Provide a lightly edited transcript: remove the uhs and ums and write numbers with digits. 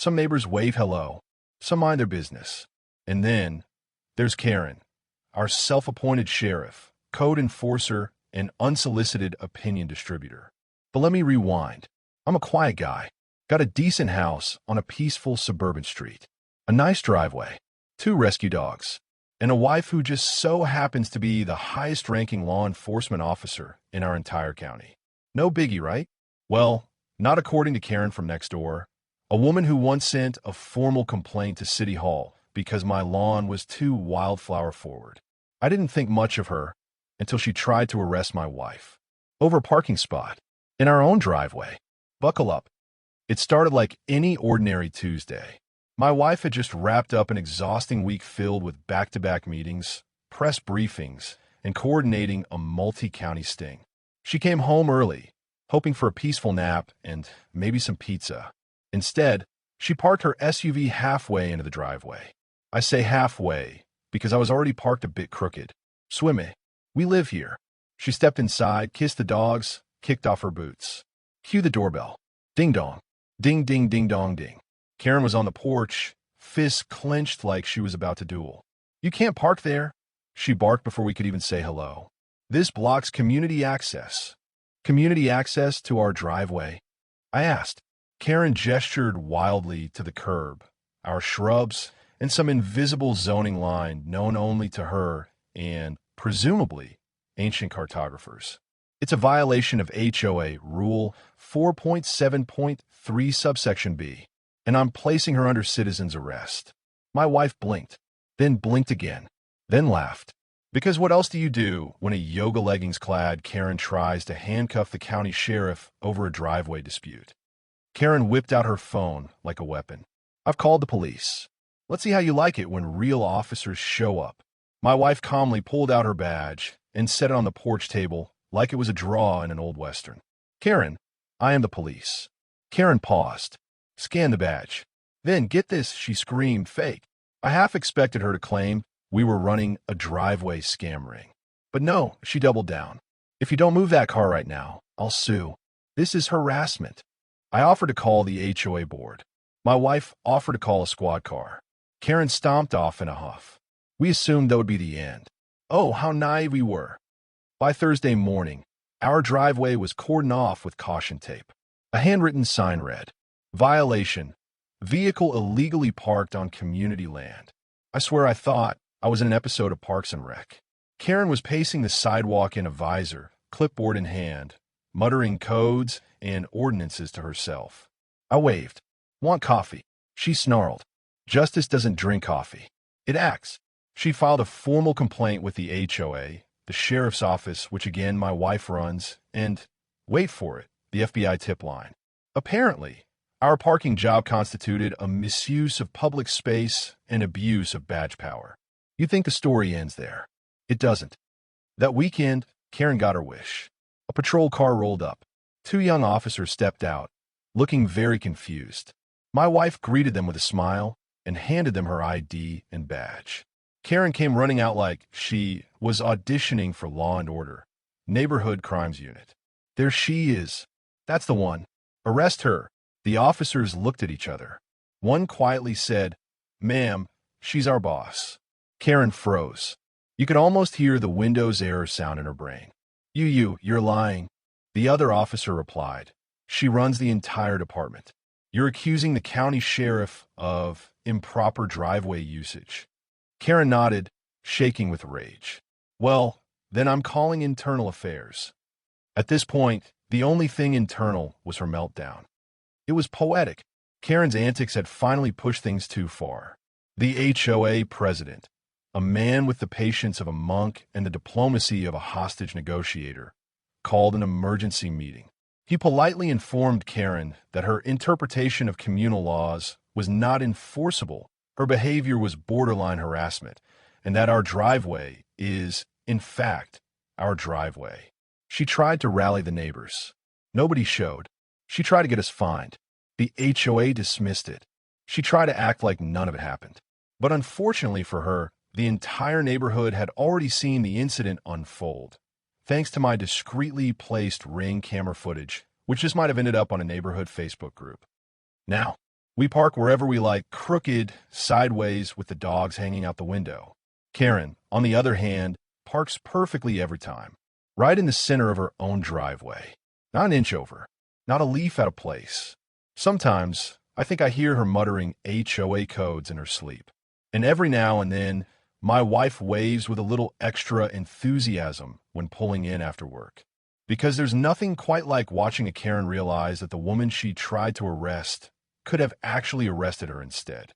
Some neighbors wave hello, some mind their business. And then there's Karen, our self-appointed sheriff, code enforcer, and unsolicited opinion distributor. But let me rewind. I'm a quiet guy. Got a decent house on a peaceful suburban street, a nice driveway, 2 rescue dogs, and a wife who just so happens to be the highest-ranking law enforcement officer in our entire county. No biggie, right? Well, not according to Karen from next door, a woman who once sent a formal complaint to City Hall because my lawn was too wildflower forward. I didn't think much of her until she tried to arrest my wife over a parking spot in our own driveway. Buckle up. It started like any ordinary Tuesday. My wife had just wrapped up an exhausting week filled with back-to-back meetings, press briefings, and coordinating a multi-county sting. She came home early, hoping for a peaceful nap and maybe some pizza. Instead, she parked her SUV halfway into the driveway. I say halfway because I was already parked a bit crooked. Swimme, we live here. She stepped inside, kissed the dogs, kicked off her boots. Cue the doorbell. Ding dong. Ding ding ding dong ding. Karen was on the porch, fists clenched like she was about to duel. You can't park there, she barked before we could even say hello. This blocks community access. Community access to our driveway? I asked. Karen gestured wildly to the curb, our shrubs, and some invisible zoning line known only to her and, presumably, ancient cartographers. It's a violation of HOA Rule 4.7.3 subsection B, and I'm placing her under citizen's arrest. My wife blinked, then blinked again, then laughed. Because what else do you do when a yoga leggings-clad Karen tries to handcuff the county sheriff over a driveway dispute? Karen whipped out her phone like a weapon. I've called the police. Let's see how you like it when real officers show up. My wife calmly pulled out her badge and set it on the porch table like it was a draw in an old western. Karen, I am the police. Karen paused, scanned the badge. Then, get this, she screamed, fake. I half expected her to claim we were running a driveway scam ring. But no, she doubled down. If you don't move that car right now, I'll sue. This is harassment. I offered to call the HOA board. My wife offered to call a squad car. Karen stomped off in a huff. We assumed that would be the end. Oh, how naive we were. By Thursday morning, our driveway was cordoned off with caution tape. A handwritten sign read, "Violation. Vehicle illegally parked on community land." I swear I thought I was in an episode of Parks and Rec. Karen was pacing the sidewalk in a visor, clipboard in hand, muttering codes and ordinances to herself. I waved. Want coffee? She snarled. Justice doesn't drink coffee. It acts. She filed a formal complaint with the HOA, the sheriff's office, which again my wife runs, and, wait for it, the FBI tip line. Apparently, our parking job constituted a misuse of public space and abuse of badge power. You think the story ends there. It doesn't. That weekend, Karen got her wish. A patrol car rolled up. 2 young officers stepped out, looking very confused. My wife greeted them with a smile and handed them her ID and badge. Karen came running out like she was auditioning for Law and Order, Neighborhood Crimes Unit. There she is. That's the one. Arrest her. The officers looked at each other. One quietly said, "Ma'am, she's our boss." Karen froze. You could almost hear the Windows error sound in her brain. You're lying. The other officer replied, "She runs the entire department. You're accusing the county sheriff of improper driveway usage." Karen nodded, shaking with rage. Well, then I'm calling internal affairs. At this point, the only thing internal was her meltdown. It was poetic. Karen's antics had finally pushed things too far. The HOA president, a man with the patience of a monk and the diplomacy of a hostage negotiator, called an emergency meeting. He politely informed Karen that her interpretation of communal laws was not enforceable. Her behavior was borderline harassment, and that our driveway is, in fact, our driveway. She tried to rally the neighbors. Nobody showed. She tried to get us fined. The HOA dismissed it. She tried to act like none of it happened. But unfortunately for her, the entire neighborhood had already seen the incident unfold, thanks to my discreetly placed Ring camera footage, which just might have ended up on a neighborhood Facebook group. Now, We park wherever we like, crooked, sideways, with the dogs hanging out the window. Karen, on the other hand, parks perfectly every time, right in the center of her own driveway. Not an inch over, not a leaf out of place. Sometimes, I think I hear her muttering HOA codes in her sleep. And every now and then, my wife waves with a little extra enthusiasm when pulling in after work. Because there's nothing quite like watching a Karen realize that the woman she tried to arrest could have actually arrested her instead.